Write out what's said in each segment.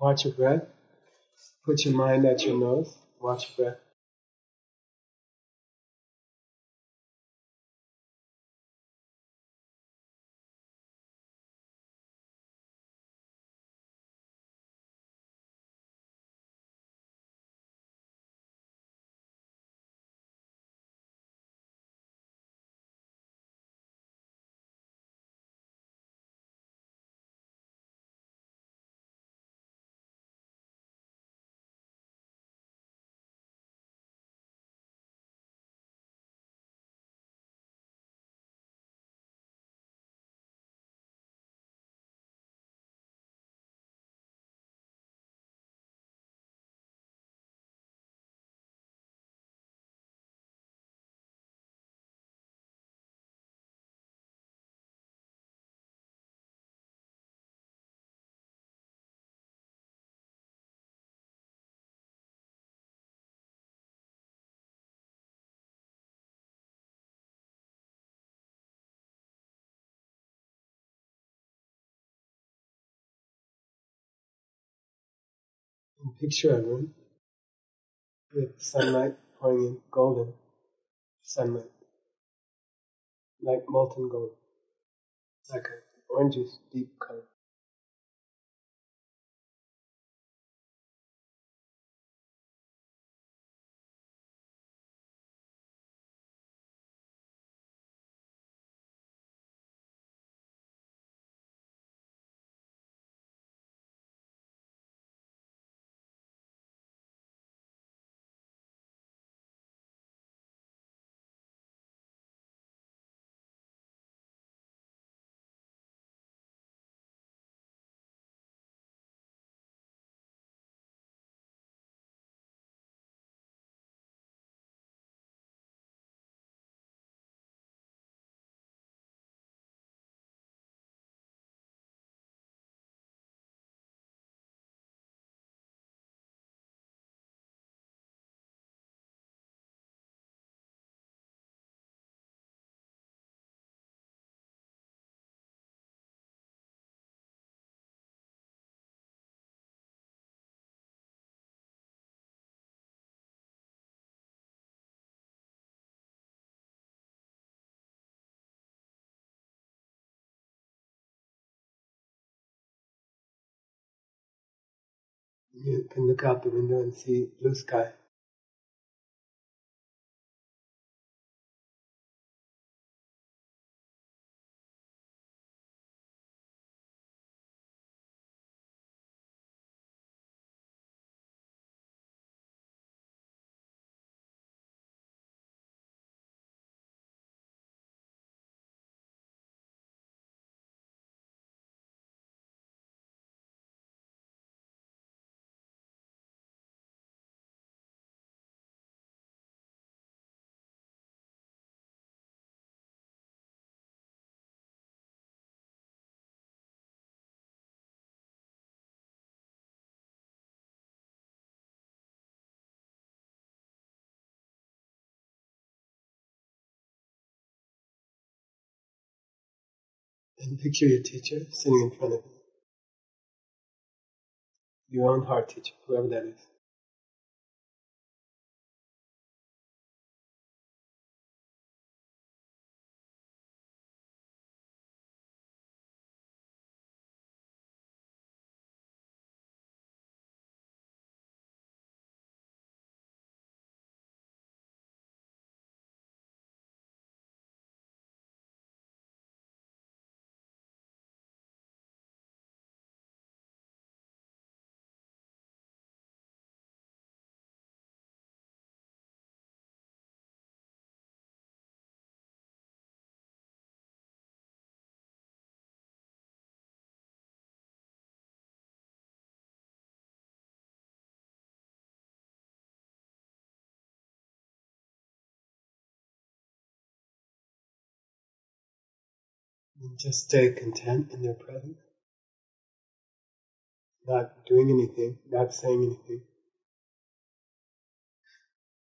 Watch your breath. Put your mind at your nose. Watch your breath. And picture a room with sunlight pouring in, golden sunlight, like molten gold, like an orangish deep color. You can look out the window and see blue sky. And picture your teacher sitting in front of you. Your own heart teacher, whoever that is. And just stay content in their presence. Not doing anything, not saying anything.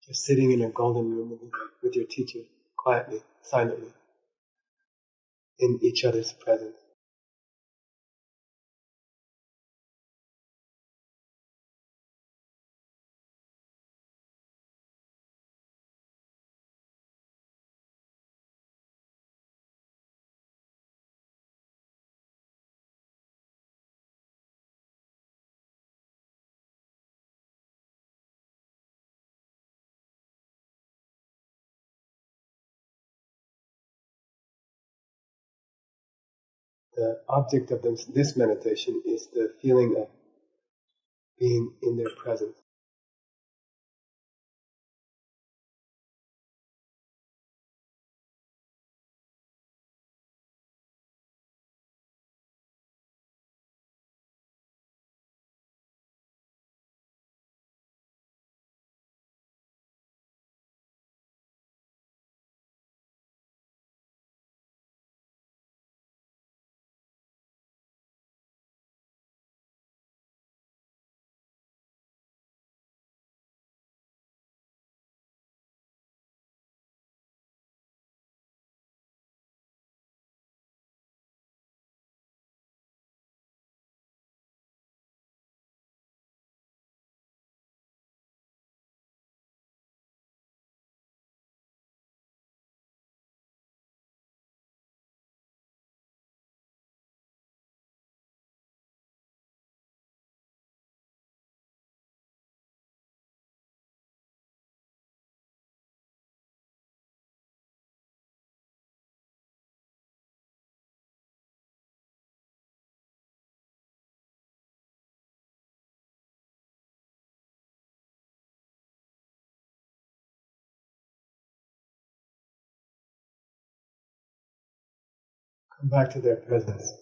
Just sitting in a golden room with your teacher, quietly, silently, in each other's presence. the object of this meditation is the feeling of being in their presence. Come back to their presence.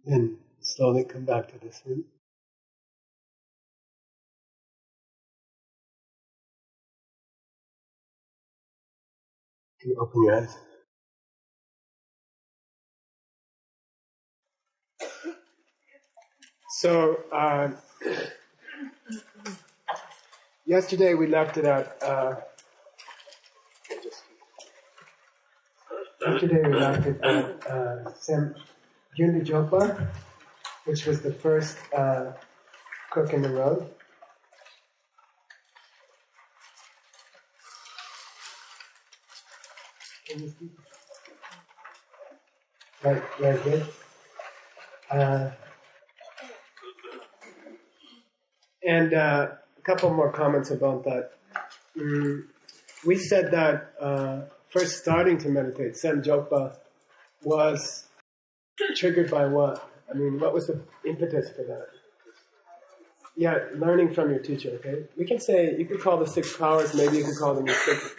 Then slowly come back to this room. Can you open your eyes? So, yesterday we left it at, BSAM PA'I STOBS, which was the first cook in the road. Can you see? Right good. And a couple more comments about that. We said that first starting to meditate, Sam Jokpa, was triggered by what? I mean, what was the impetus for that? Yeah, learning from your teacher, okay? We can say, you could call the 6 powers, maybe you could call them the 6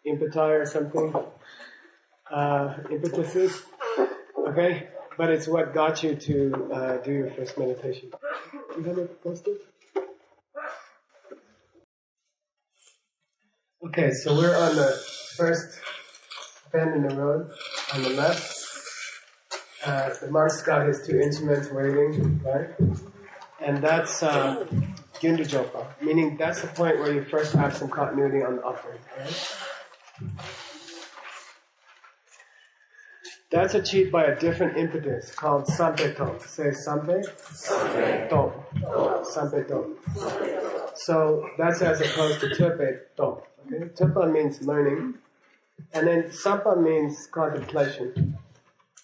impeti or something. Impetuses, okay? But it's what got you to do your first meditation. You have a poster? Okay, so we're on the first bend in the road on the left. The monk's got his 2 instruments waiting, right? And that's RGYUN DU JOG PA, meaning that's the point where you first have some continuity on the offering, right? That's achieved by a different impetus called Sampe Top. Say Sampe Top. Sampe Top. So that's as opposed to Tepe Top. Okay? Tepa means learning, and then Sampa means contemplation.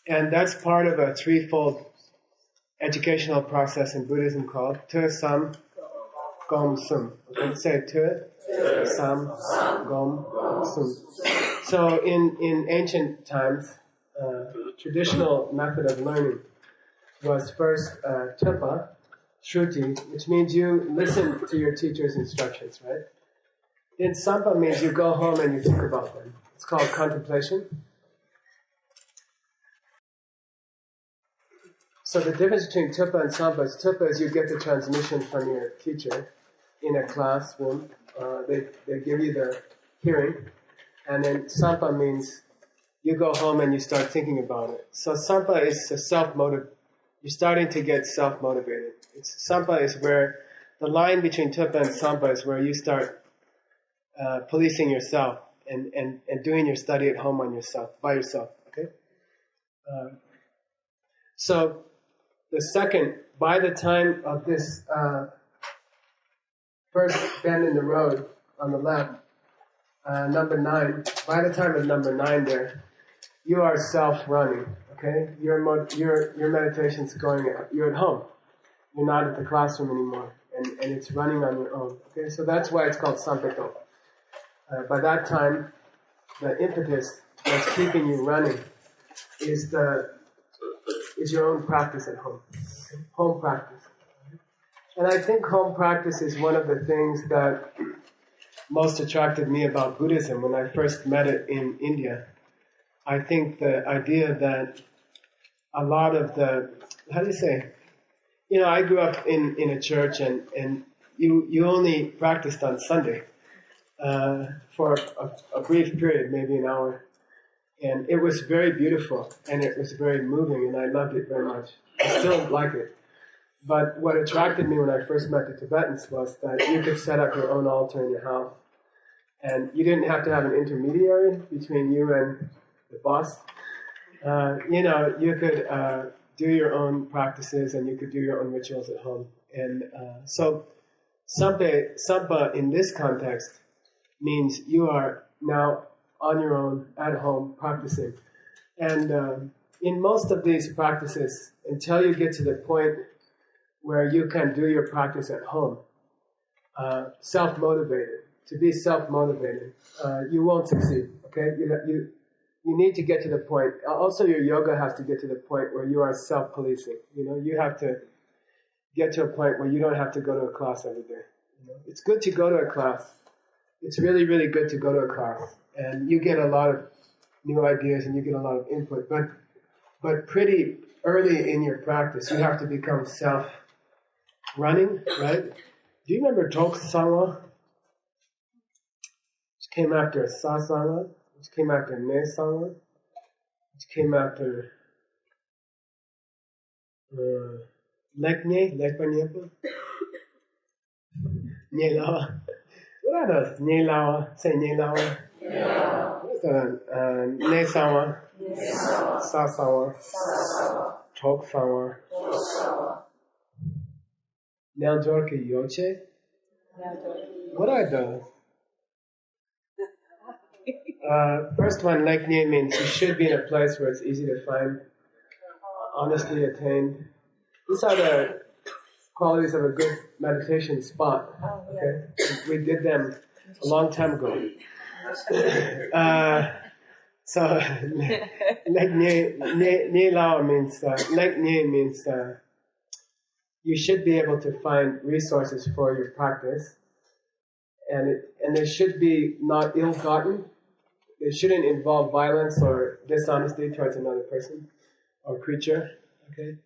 And that's part of a threefold educational process in Buddhism called Te Sam Gom Sum. Okay? Say Te Sam Gom Sum. So in ancient times, traditional method of learning was first Tepa, Shruti, which means you listen to your teacher's instructions, right? Then Sampa means you go home and you think about them. It's called contemplation. So the difference between Tepa and Sampa is Tepa is you get the transmission from your teacher in a classroom. They give you the hearing. And then Sampa means you go home and you start thinking about it. So Sampa is a self-motive You're starting to get self-motivated. Sampa is where the line between Tupa and Sampa is where you start policing yourself and doing your study at home on yourself, by yourself. Okay. So the second, by the time of this first bend in the road on the left, number 9. By the time of number 9, there, you are self-running. Okay, your meditation's going. You're at home. You're not at the classroom anymore, and it's running on your own. Okay, so that's why it's called Sampito. By that time, the impetus that's keeping you running is your own practice at home. Okay? Home practice. And I think home practice is one of the things that most attracted me about Buddhism when I first met it in India. I think the idea that a lot of I grew up in a church and you only practiced on Sunday for a brief period, maybe an hour. And it was very beautiful and it was very moving and I loved it very much. I still like it. But what attracted me when I first met the Tibetans was that you could set up your own altar in your house. And you didn't have to have an intermediary between you and the boss. You could do your own practices and you could do your own rituals at home. And so Sampa in this context means you are now on your own, at home, practicing. And in most of these practices, until you get to the point where you can do your practice at home, self-motivated, to be self-motivated, you won't succeed, okay? You need to get to the point. Also, your yoga has to get to the point where you are self-policing. You have to get to a point where you don't have to go to a class every day. It's good to go to a class. It's really, really good to go to a class. And you get a lot of new ideas and you get a lot of input. But pretty early in your practice, you have to become self-running, right? Do you remember Tok Sangha? Which came after Sa Sangha? Which came after Ne Sangha? Which came after Leknye? Lekpanyepa? Nye Lawa? What are those? Nye Lawa? Say Nye Lawa? What is that? Ne Sangha? Sa Sangha? Tok Sangha? Neljorke Yoche? What are those? First one, Leknye, means you should be in a place where it's easy to find, honestly attained. These are the qualities of a good meditation spot. Okay, we did them a long time ago. So Leknye Lao means Leknye means you should be able to find resources for your practice, and they should be not ill-gotten. They shouldn't involve violence or dishonesty towards another person or creature. Okay,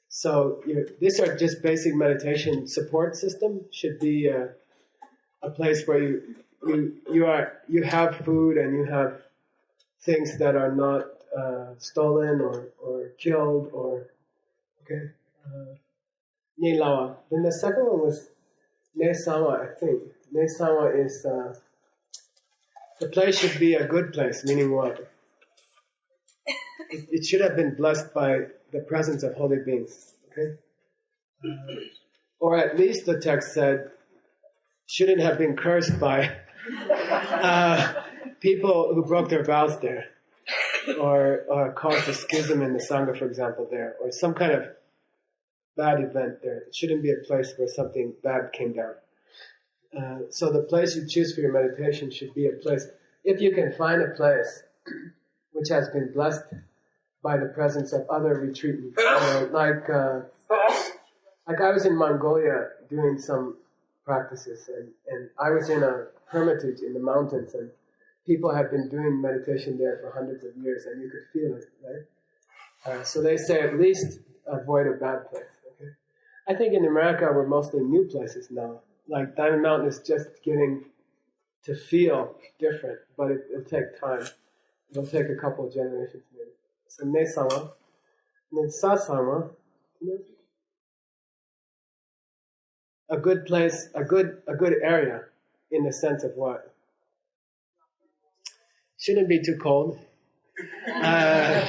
so these are just basic meditation support system. Should be a place where you have food and you have things that are not stolen or killed or okay. Nye Lawa. Then the second one was Ne Sawa, I think. Ne Sawa is the place should be a good place, meaning what? It should have been blessed by the presence of holy beings. Okay? Or at least the text said, shouldn't have been cursed by people who broke their vows there, or caused a schism in the Sangha, for example, there, or some kind of bad event there. It shouldn't be a place where something bad came down. So the place you choose for your meditation should be a place, if you can find a place which has been blessed by the presence of other retreatants. Like I was in Mongolia doing some practices, and I was in a hermitage in the mountains, and people had been doing meditation there for hundreds of years, and you could feel it, right? So they say at least avoid a bad place. Okay, I think in America we're mostly new places now. Like Diamond Mountain is just getting to feel different, but it'll take time. It'll take a couple of generations maybe. So Ne Sama, and then Sa Sama You know? A good place, a good area, in the sense of what? Shouldn't be too cold.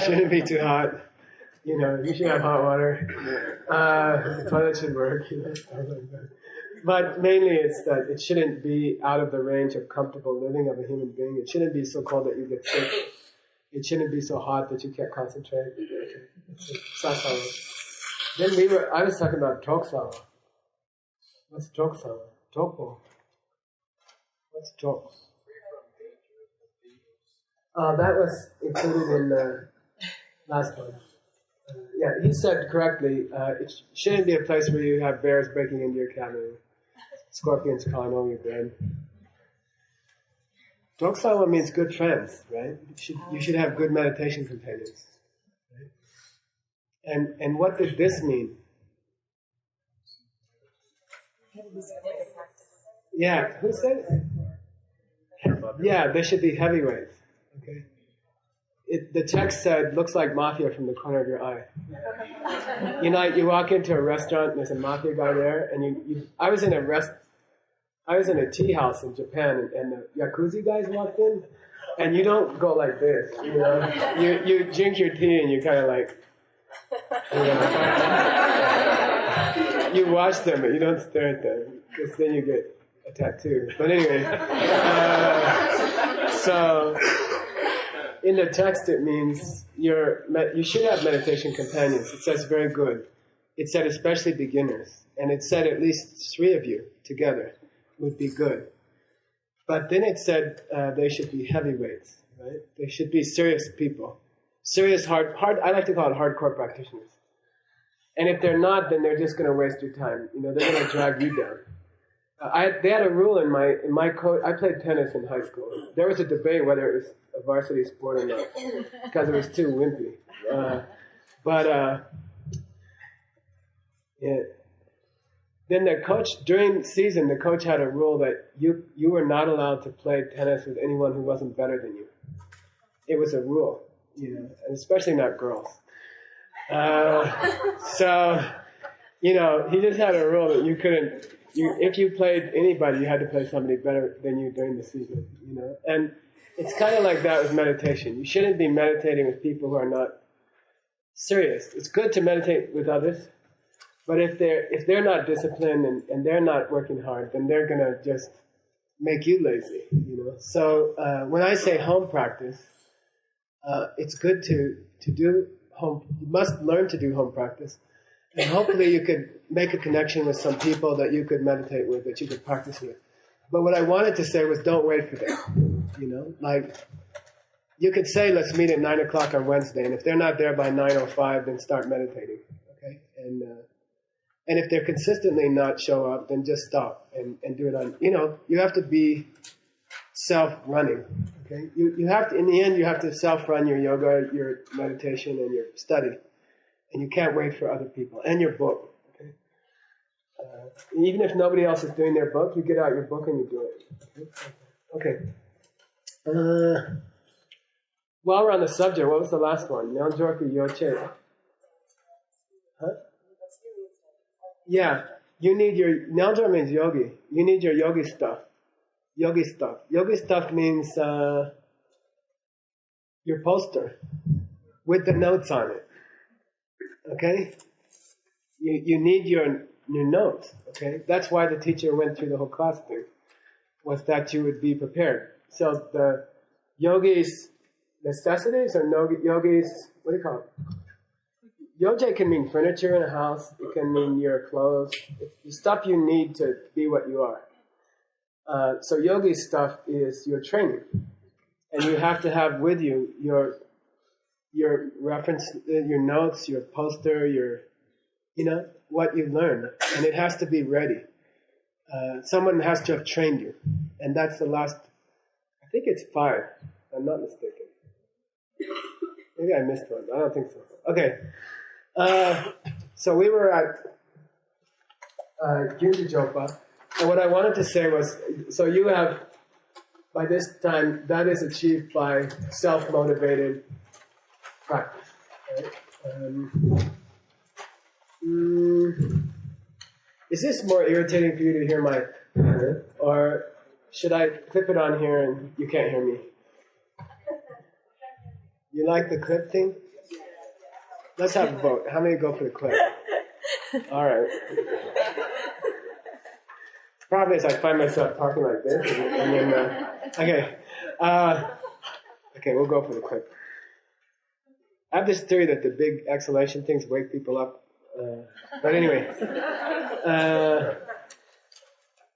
Shouldn't be too hot. You know, you should have hot water. The toilet should work. You know, stuff like that. But mainly it's that it shouldn't be out of the range of comfortable living of a human being. It shouldn't be so cold that you get sick. It shouldn't be so hot that you can't concentrate. Sasawa. Then I was talking about Joksawa. What's Joksawa? Jokpo. What's Jok? That was included in the last one. Yeah, he said correctly, it shouldn't be a place where you have bears breaking into your cabin, scorpions crawling over your bed. Joksawa means good friends, right? You should have good meditation companions. Right? And what did this mean? Yeah, who said it? Yeah, they should be heavyweights. Okay. The text said, looks like mafia from the corner of your eye. You know, you walk into a restaurant and there's a mafia guy there, and I was in a tea house in Japan, and the Yakuza guys walked in, and you don't go like this, you know. You drink your tea and you kind of like, you know, you watch them, but you don't stare at them, because then you get a tattoo. But anyway, so in the text it means you should have meditation companions. It says very good. It said especially beginners, and it said at least 3 of you together would be good. But then it said they should be heavyweights, right? They should be serious people. Serious, hard, I like to call it hardcore practitioners. And if they're not, then they're just going to waste your time. You know, they're going to drag you down. They had a rule in my coach. I played tennis in high school. There was a debate whether it was a varsity sport or not, because it was too wimpy. Yeah. Then the coach, during season, the coach had a rule that you were not allowed to play tennis with anyone who wasn't better than you. It was a rule, you know, and especially not girls. So, you know, he just had a rule that you couldn't, if you played anybody, you had to play somebody better than you during the season, you know. And it's kind of like that with meditation. You shouldn't be meditating with people who are not serious. It's good to meditate with others, but if they're not disciplined and they're not working hard, then they're gonna just make you lazy, you know. So when I say home practice, it's good to do home. You must learn to do home practice, and hopefully you could make a connection with some people that you could meditate with, that you could practice with. But what I wanted to say was, don't wait for them. You know, like you could say, let's meet at 9 o'clock on Wednesday, and if they're not there by 9:05, then start meditating. Okay, and if they're consistently not show up, then just stop and do it on. You know, you have to be self-running. Okay, you have to. In the end, you have to self-run your yoga, your meditation, and your study, and you can't wait for other people and your book. Okay, even if nobody else is doing their book, you get out your book and you do it. Okay. While we're on the subject, what was the last one? Nyanjorku Yoche. Huh? Yeah, you need your, Nyanjor means yogi. You need your yogi stuff. Yogi stuff. Yogi stuff means your poster with the notes on it. Okay? You need your notes. Okay? That's why the teacher went through the whole class thing, was that you would be prepared. So the yogis' necessities or yogis, what do you call it? Yoje can mean furniture in a house. It can mean your clothes. It's the stuff you need to be what you are. So yogi stuff is your training. And you have to have with you your reference, your notes, your poster, what you learned. And it has to be ready. Someone has to have trained you. And that's the last, I think it's 5. If I'm not mistaken. Maybe I missed one. I don't think so. Okay. So we were at RGYUN DU JOG PA. And what I wanted to say was, so you have, by this time, that is achieved by self-motivated practice. Right? Is this more irritating for you to hear my, or should I clip it on here and you can't hear me? You like the clip thing? Let's have a vote. How many go for the clip? All right. Problem is I find myself talking like this, and then okay, we'll go for the clip. I have this theory that the big exhalation things wake people up. But anyway,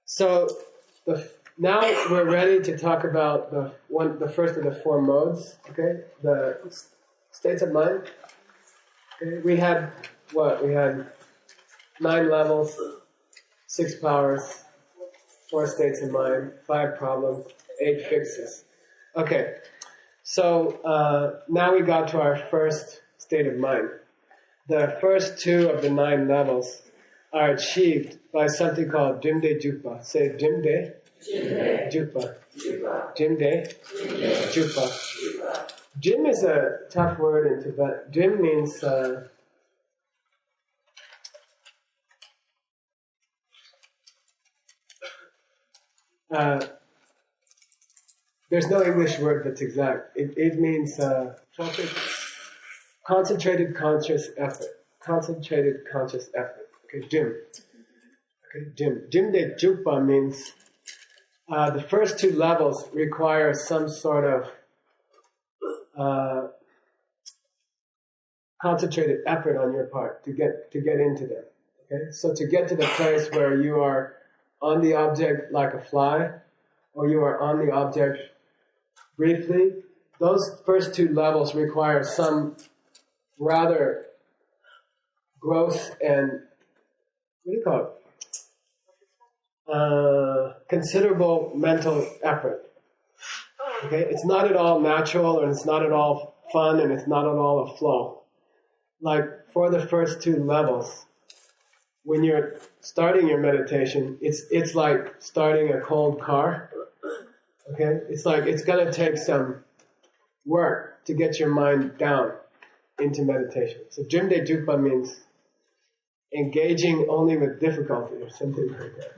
so now we're ready to talk about the first of the 4 modes. Okay, the states of mind. Okay, we had what? We had 9 levels, 6 powers, 4 states of mind, 5 problems, 8 fixes. Okay, so now we got to our first state of mind. The first 2 of the 9 levels are achieved by something called Jimde Jukpa. Say Jimde Jukpa. Jimde Jukpa. Jim is a tough word in Tibet. Jim means there's no English word that's exact. It means focus. Concentrated conscious effort. Concentrated conscious effort. Okay, Jim. Okay, Jim. Jimde Jukpa means the first 2 levels require some sort of concentrated effort on your part to get into them. Okay, so to get to the place where you are on the object like a fly, or you are on the object briefly, those first 2 levels require some rather gross and, what do you call it? Considerable mental effort. Okay, it's not at all natural, and it's not at all fun, and it's not at all a flow. Like for the first 2 levels, when you're starting your meditation, it's like starting a cold car. Okay, it's like it's gonna take some work to get your mind down into meditation. So Jimde Jukpa means engaging only with difficulty, or something like that.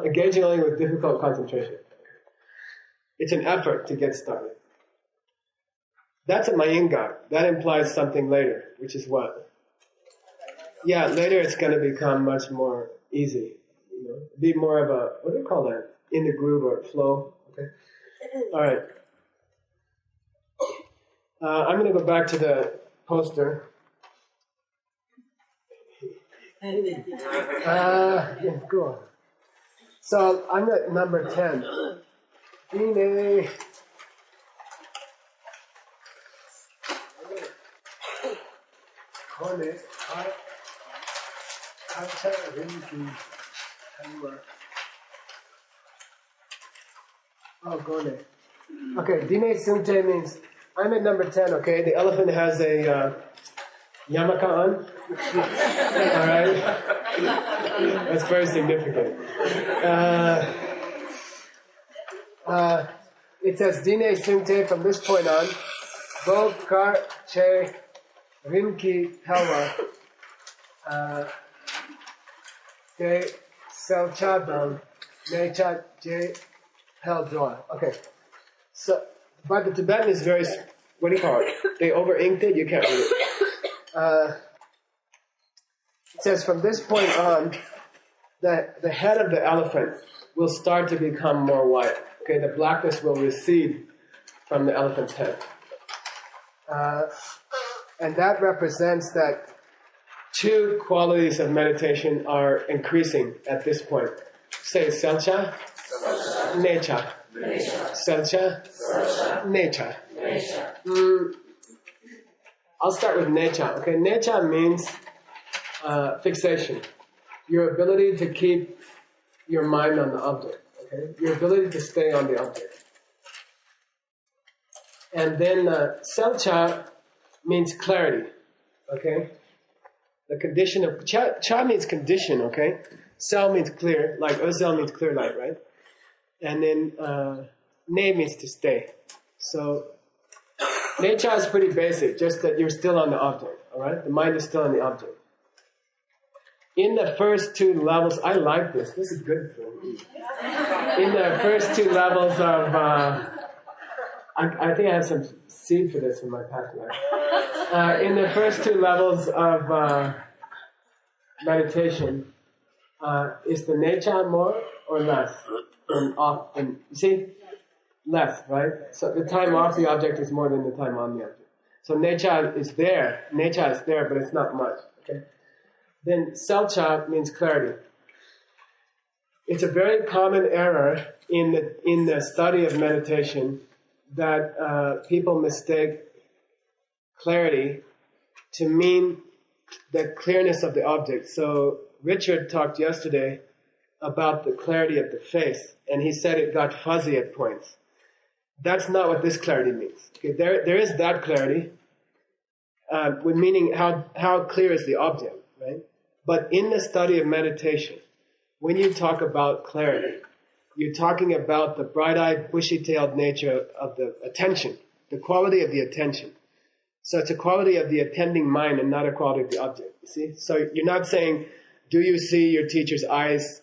Engaging only with difficult concentration. It's an effort to get started. That's a Mayinga. That implies something later, which is what? Yeah, later it's going to become much more easy. You know, be more of a, what do you call that? In the groove or flow. Okay. All right. I'm going to go back to the poster. Yeah, go on. So I'm at number 10. Dine. Kone. Oh, Gone. Okay, Dine Sungte means I'm at number 10, okay? The elephant has a yarmulke on. Alright? That's very significant. It says Dine Sungte from this point on. Bo Kar Che Rinki Pelwa. De Selchadam Necha Je Peldoa. Okay. So, but the Tibetan is very, what do you call it? They over-inked it, you can't read it. It says from this point on, the head of the elephant will start to become more white. Okay, the blackness will recede from the elephant's head. And that represents that 2 qualities of meditation are increasing at this point. Say Selcha, Necha. Selcha, Necha. I'll start with Necha. Okay, Necha means fixation. Your ability to keep your mind on the object. Okay, your ability to stay on the object. And then Selcha means clarity. Okay. The condition of cha means condition, okay? Sel means clear, like Ozel means clear light, right? And then ne means to stay. So necha is pretty basic, just that you're still on the object, all right? The mind is still on the object. in the first two levels, I like this. This is good for me. In the first two levels of, I think I have some seed for this in my past life. In the first two levels of meditation, is the nature more or less than off? And you see, less, right? So the time off the object is more than the time on the object. So nature is there, but it's not much. Okay. Then selcha means clarity. It's a very common error in the study of meditation that people mistake clarity to mean the clearness of the object. So Richard talked yesterday about the clarity of the face, and he said it got fuzzy at points. That's not what this clarity means. Okay, there is that clarity, with meaning how clear is the object, right? But in the study of meditation, when you talk about clarity, you're talking about the bright-eyed, bushy-tailed nature of the attention, the quality of the attention. So it's a quality of the attending mind and not a quality of the object, you see? So you're not saying, do you see your teacher's eyes?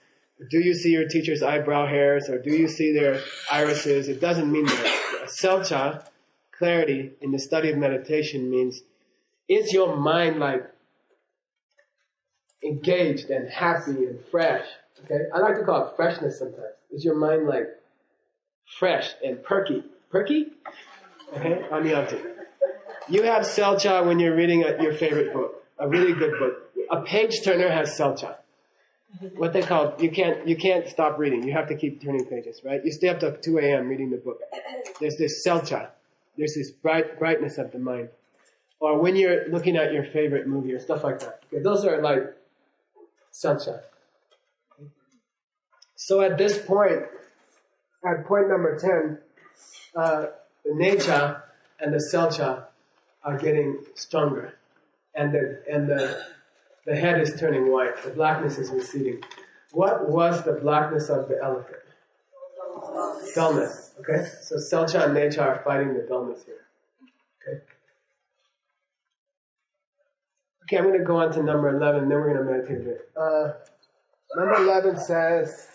Do you see your teacher's eyebrow hairs? Or do you see their irises? It doesn't mean that. Selcha, clarity, in the study of meditation means, is your mind like engaged and happy and fresh? Okay, I like to call it freshness sometimes. Is your mind like fresh and perky? Perky? Okay, on the object. You have selcha when you're reading your favorite book, a really good book. A page turner has selcha. What they call, you can't stop reading. You have to keep turning pages, right? You stay up to 2 a.m. reading the book. There's this selcha. There's this brightness of the mind. Or when you're looking at your favorite movie or stuff like that. Okay, those are like selcha. So at this point, at point number 10, the nature and the selcha are getting stronger, and the head is turning white. The blackness is receding. What was the blackness of the elephant? Dullness. Okay, so selcha and nature are fighting the dullness here. Okay. Okay, I'm going to go on to number 11, then we're going to meditate a bit. Number 11 says,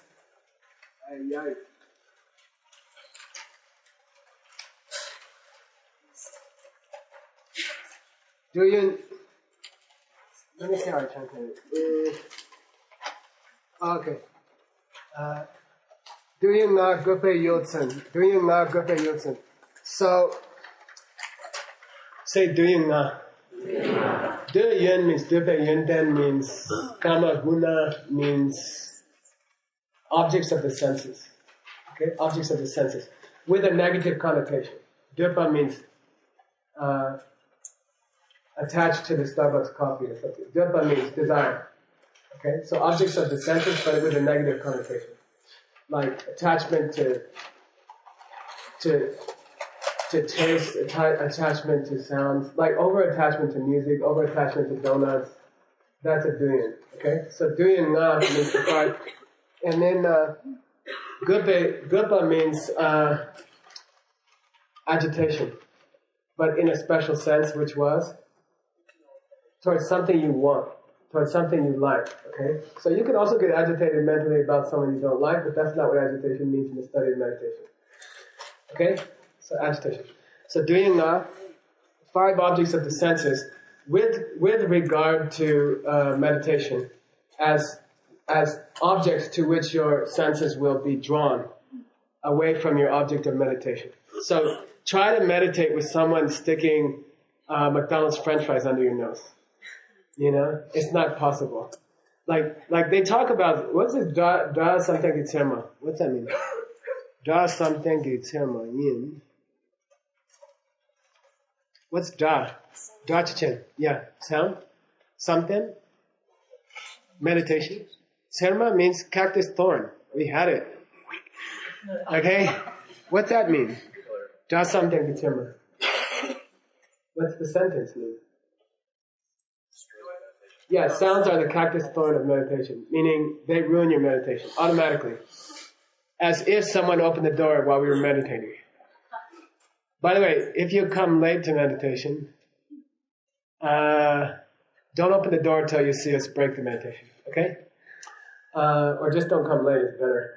let me see how I translate it. Okay. Doing na gupe yotsen. So, say doing na. Doyun means dupe yunten means kama guna means objects of the senses. Okay, objects of the senses with a negative connotation. Dupa means attached to the Starbucks coffee or something. Dupa means desire. Okay, so objects of the senses, but with a negative connotation, like attachment to taste, attachment to sounds, like over-attachment to music, over-attachment to donuts. That's a duyan. Okay, so duyan nga means the part, and then gupa means agitation, but in a special sense, which was towards something you want, towards something you like. Okay, so you can also get agitated mentally about someone you don't like, but that's not what agitation means in the study of meditation. Okay. So agitation. So doing 5 objects of the senses with regard to meditation as objects to which your senses will be drawn away from your object of meditation. So try to meditate with someone sticking McDonald's French fries under your nose. You know, it's not possible. Like they talk about, what's this dra something gitsema? What's that mean? Dra something gitsema yin. What's dra? Dra chichen. Yeah. Sound? Something? Meditation. Serma means cactus thorn. We had it. Okay? What's that mean? Dra something gitsema. What's the sentence mean? Yeah, sounds are the cactus thorn of meditation, meaning they ruin your meditation automatically. As if someone opened the door while we were meditating. By the way, if you come late to meditation, Don't open the door until you see us break the meditation, okay? Or just don't come late, it's better.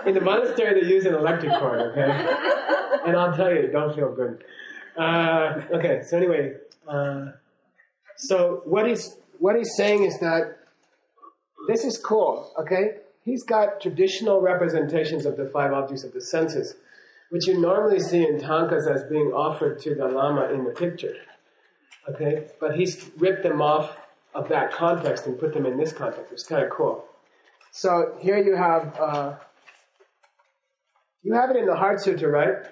In the monastery they use an electric cord, okay? And I'll tell you, it don't feel good. Okay, so anyway, so what he's saying is that this is cool, okay? He's got traditional representations of the 5 objects of the senses, which you normally see in tankas as being offered to the Lama in the picture, okay? But he's ripped them off of that context and put them in this context. It's kind of cool. So here you have it in the Heart Sutra, right?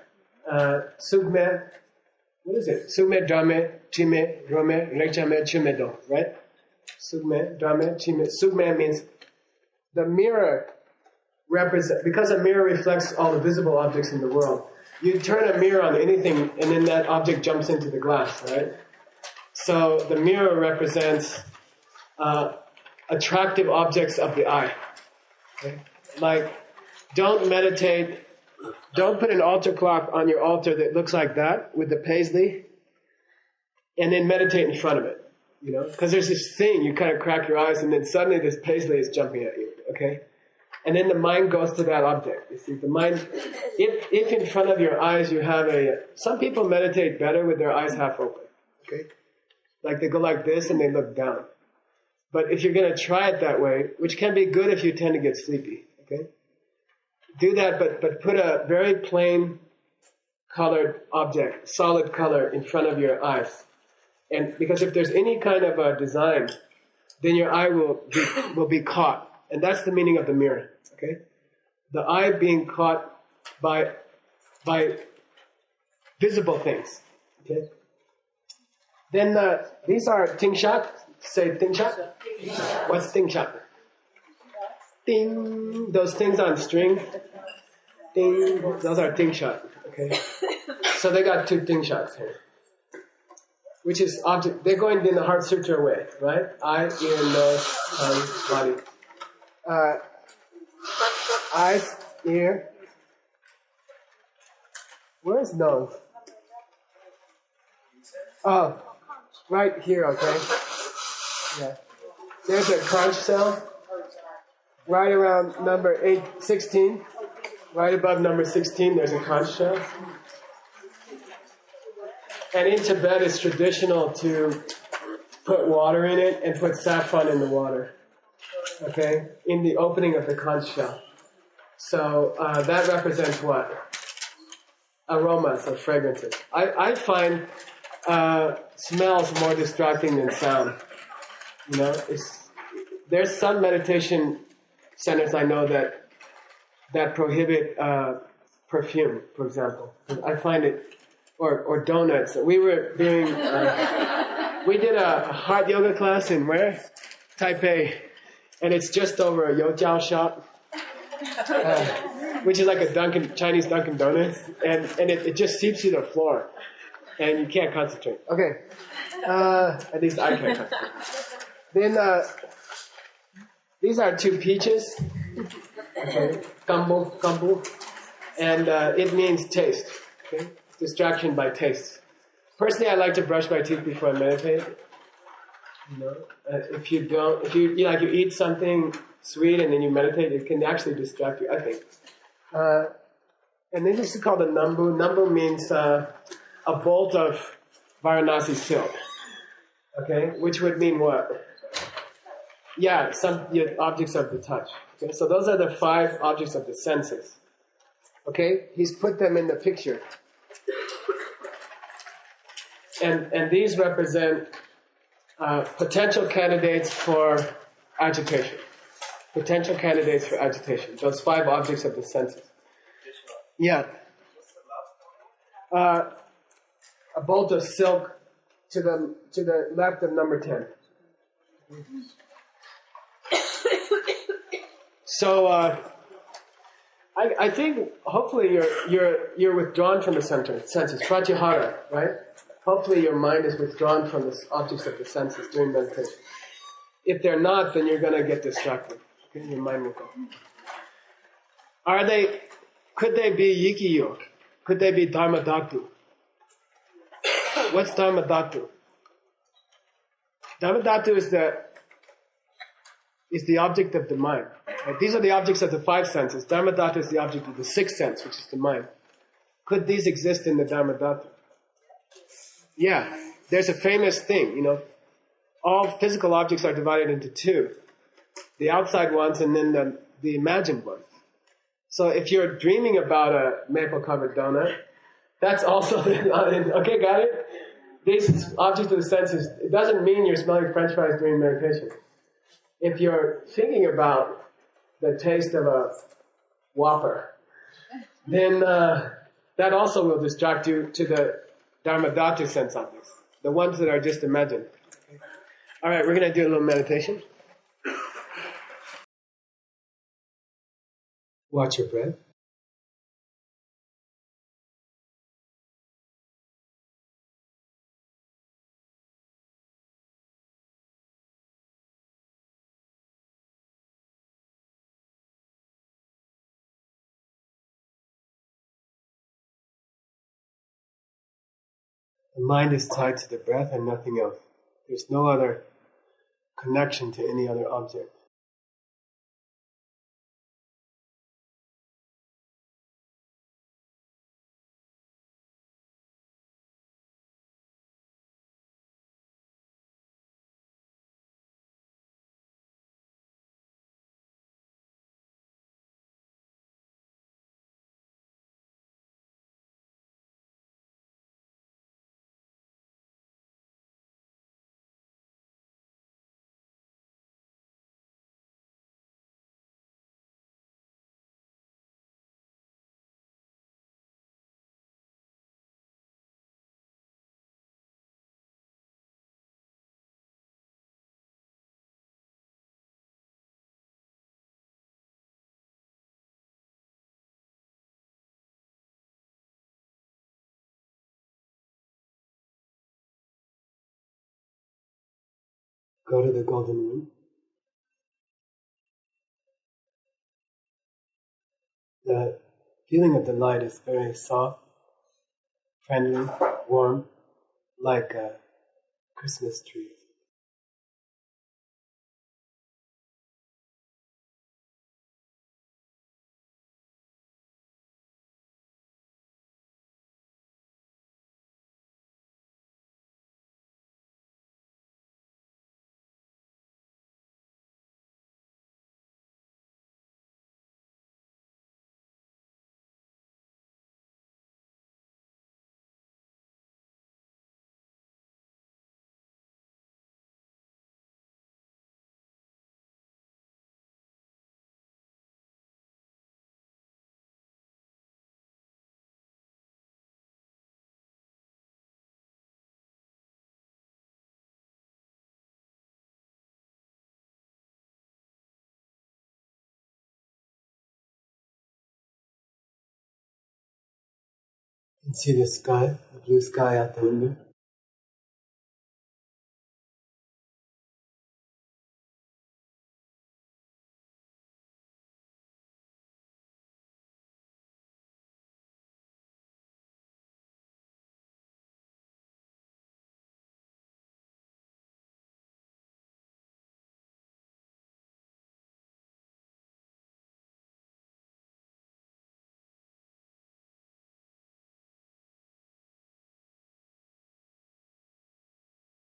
Sugme, what is it? Sugme, Dame, Chime, Rome, Rekchame, Chumedo, right? Sugme, Dame, Chime. Sugme means the mirror represents, because a mirror reflects all the visible objects in the world. You turn a mirror on anything and then that object jumps into the glass, right? So the mirror represents attractive objects of the eye. Okay? Like, don't meditate, don't put an altar clock on your altar that looks like that with the paisley and then meditate in front of it, you know? Because there's this thing, you kind of crack your eyes and then suddenly this paisley is jumping at you, okay? And then the mind goes to that object. You see, the mind, if in front of your eyes you have some people meditate better with their eyes half open, okay? Like they go like this and they look down. But if you're going to try it that way, which can be good if you tend to get sleepy, okay? Do that, but put a very plain colored object, solid color in front of your eyes. And because if there's any kind of a design, then your eye will be caught. And that's the meaning of the mirror, okay? The eye being caught by visible things, okay? Then these are tingshak. Say tingshak. What's tingshak? Ding. Those things on string. Ding. Those are tingshak. Okay. So they got 2 tingshaks here, which is object. They're going in the Heart Sutra way, right? Eye, ear, nose, tongue, body. Eyes, ear. Where's nose? Oh, right here, okay? Yeah. There's a conch shell right around number 16. Right above number 16, there's a conch shell. And in Tibet, it's traditional to put water in it and put saffron in the water. Okay? In the opening of the conch shell. So that represents what? Aromas or fragrances. I find smells more distracting than sound. You know, there's some meditation centers I know that prohibit perfume, for example. I find it, or donuts. We were doing, we did a hot yoga class in where? Taipei, and it's just over a Youjiao shop, which is like a Chinese Dunkin' Donuts, and it just seeps through the floor, and you can't concentrate. Okay, at least I can't concentrate. Then these are 2 peaches, okay, kambu, and it means taste, okay, distraction by taste. Personally, I like to brush my teeth before I meditate. You know, if you eat something sweet and then you meditate, it can actually distract you, I think. And then this is called a nambu. Nambu means a bolt of Varanasi silk, okay, which would mean what? Yeah, objects of the touch. Okay, so those are the 5 objects of the senses. Okay, he's put them in the picture. And these represent potential candidates for agitation. Potential candidates for agitation. Those 5 objects of the senses. Yeah. A bolt of silk to the left of number 10. So I think hopefully you're withdrawn from the senses, pratyahara, right? Hopefully your mind is withdrawn from the objects of the senses during meditation. If they're not, then you're going to get distracted. Okay? Your mind will go. Could they be yikiyo? Could they be dharma dhatu? What's dharma dhatu? Dharma dhatu is the object of the mind. Right? These are the objects of the five senses. Dharma dhatu is the object of the sixth sense, which is the mind. Could these exist in the dharma dhatu? Yeah, there's a famous thing, all physical objects are divided into two. The outside ones and then the imagined ones. So if you're dreaming about a maple-covered donut, that's also, okay, got it? These objects of the senses, it doesn't mean you're smelling french fries during meditation. If you're thinking about the taste of a Whopper, then that also will distract you to the dharma dhatu sense objects, the ones that are just imagined. All right, we're going to do a little meditation. Watch your breath. The mind is tied to the breath and nothing else. There's no other connection to any other object. Go to the golden room. The feeling of the light is very soft, friendly, warm, like a Christmas tree. You can see the sky, the blue sky out the window.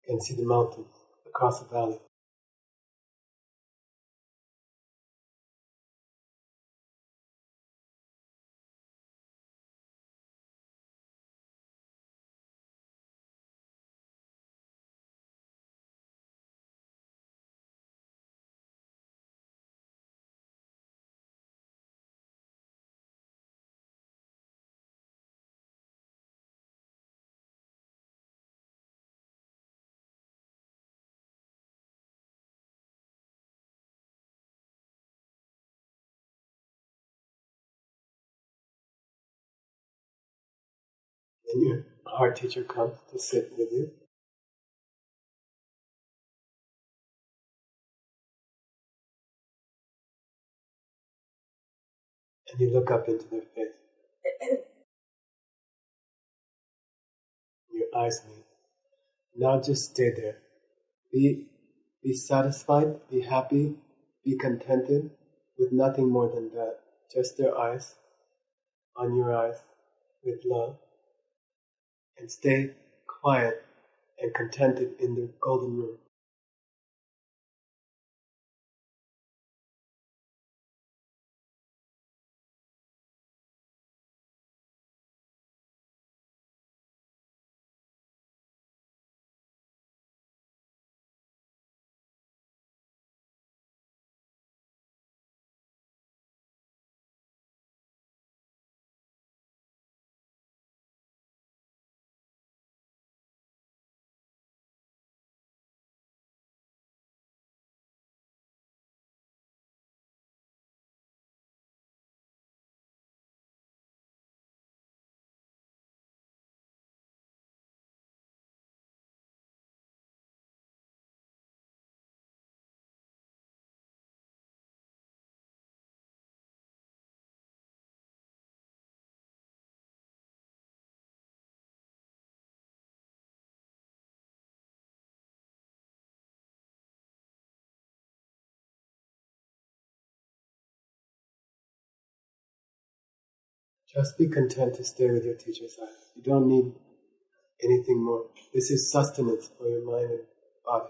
You can see the mountains across the valley. And your heart teacher comes to sit with you. And you look up into their face. eyes meet. Now just stay there. Be satisfied, be happy, be contented with nothing more than that. Just their eyes on your eyes with love. And stay quiet and contented in the golden room. Just be content to stay with your teacher's eyes. You don't need anything more. This is sustenance for your mind and body.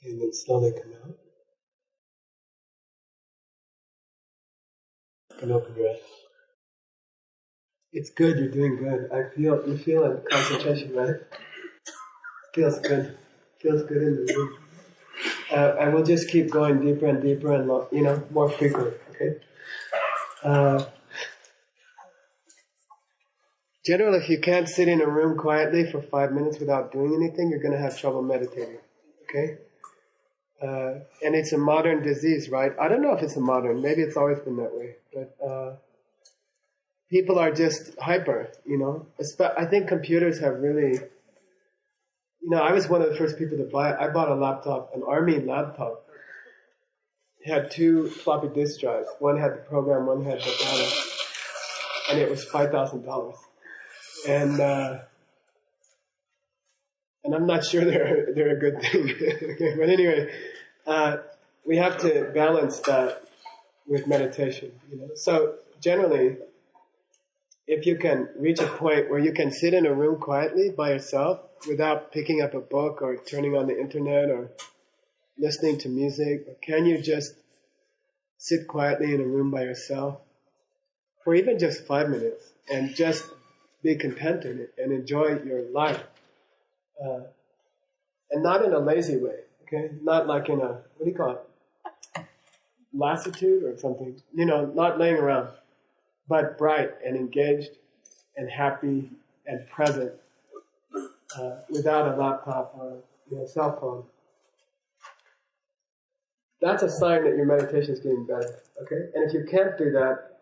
And then slowly come out. And open your eyes. It's good, you're doing good. You feel a concentration, right? Feels good. Feels good in the room. And we'll just keep going deeper and deeper and more frequent, okay? Generally, if you can't sit in a room quietly for 5 minutes without doing anything, you're going to have trouble meditating, okay? And it's a modern disease, right? I don't know if it's a modern, maybe it's always been that way, but people are just hyper, I think computers have really, I was one of the first people to I bought a laptop, an army laptop. It had 2 floppy disk drives. One had the program, one had the data. And it was $5,000. And I'm not sure they're a good thing. Okay, but anyway, we have to balance that with meditation. So generally, if you can reach a point where you can sit in a room quietly by yourself without picking up a book or turning on the internet or listening to music, or can you just sit quietly in a room by yourself for even just 5 minutes and just be content in it and enjoy your life, and not in a lazy way, okay? Not like in a, what do you call it, lassitude or something, not laying around, but bright and engaged and happy and present, without a laptop or cell phone. That's a sign that your meditation is getting better, okay? And if you can't do that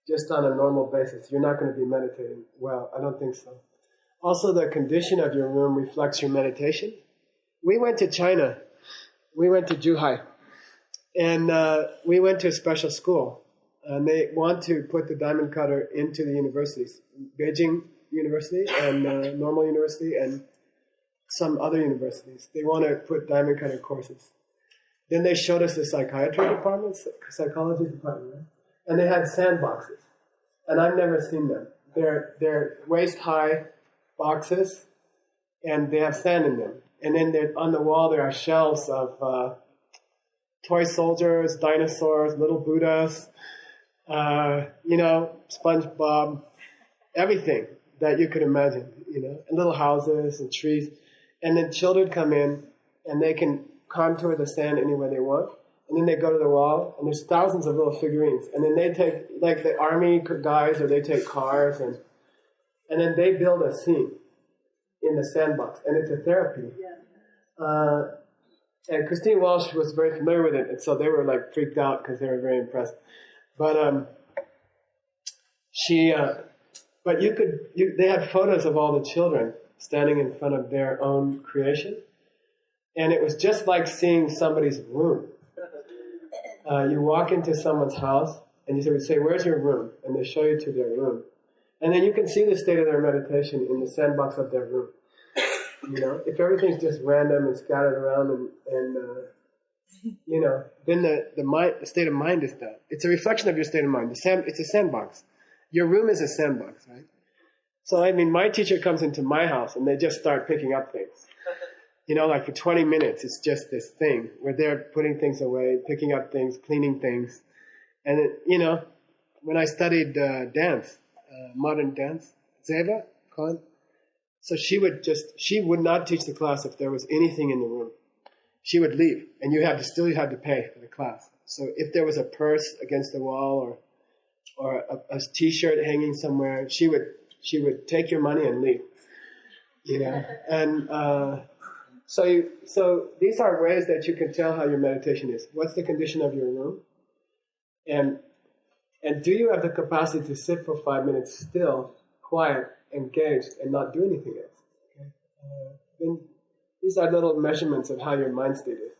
just on a normal basis, you're not going to be meditating well. I don't think so. Also, the condition of your room reflects your meditation. We went to China. We went to Zhuhai. And we went to a special school. And they want to put the diamond cutter into the universities. Beijing University and Normal University and some other universities. They want to put diamond cutter courses. Then they showed us the psychiatry department, psychology department, right? And they had sandboxes. And I've never seen them. They're waist-high boxes, and they have sand in them. And then on the wall there are shelves of toy soldiers, dinosaurs, little Buddhas, SpongeBob, everything that you could imagine, and little houses and trees. And then children come in, and they can contour the sand any way they want. And then they go to the wall, and there's thousands of little figurines. And then they take, like the army guys, or they take cars, and then they build a scene in the sandbox. And it's a therapy. Yeah. And Christine Walsh was very familiar with it, and so they were like freaked out because they were very impressed. But they had photos of all the children standing in front of their own creation. And it was just like seeing somebody's room. You walk into someone's house and you say, where's your room? And they show you to their room. And then you can see the state of their meditation in the sandbox of their room. If everything's just random and scattered around then the state of mind is that. It's a reflection of your state of mind. It's a sandbox. Your room is a sandbox, right? So, my teacher comes into my house and they just start picking up things. Like for 20 minutes, it's just this thing where they're putting things away, picking up things, cleaning things. And, when I studied dance, modern dance, Zeva, so she would not teach the class if there was anything in the room. She would leave, and you had to pay for the class. So if there was a purse against the wall or a T-shirt hanging somewhere, she would take your money and leave. And so these are ways that you can tell how your meditation is. What's the condition of your room? And do you have the capacity to sit for 5 minutes still, quiet, engaged, and not do anything else? Okay? Then these are little measurements of how your mind state is.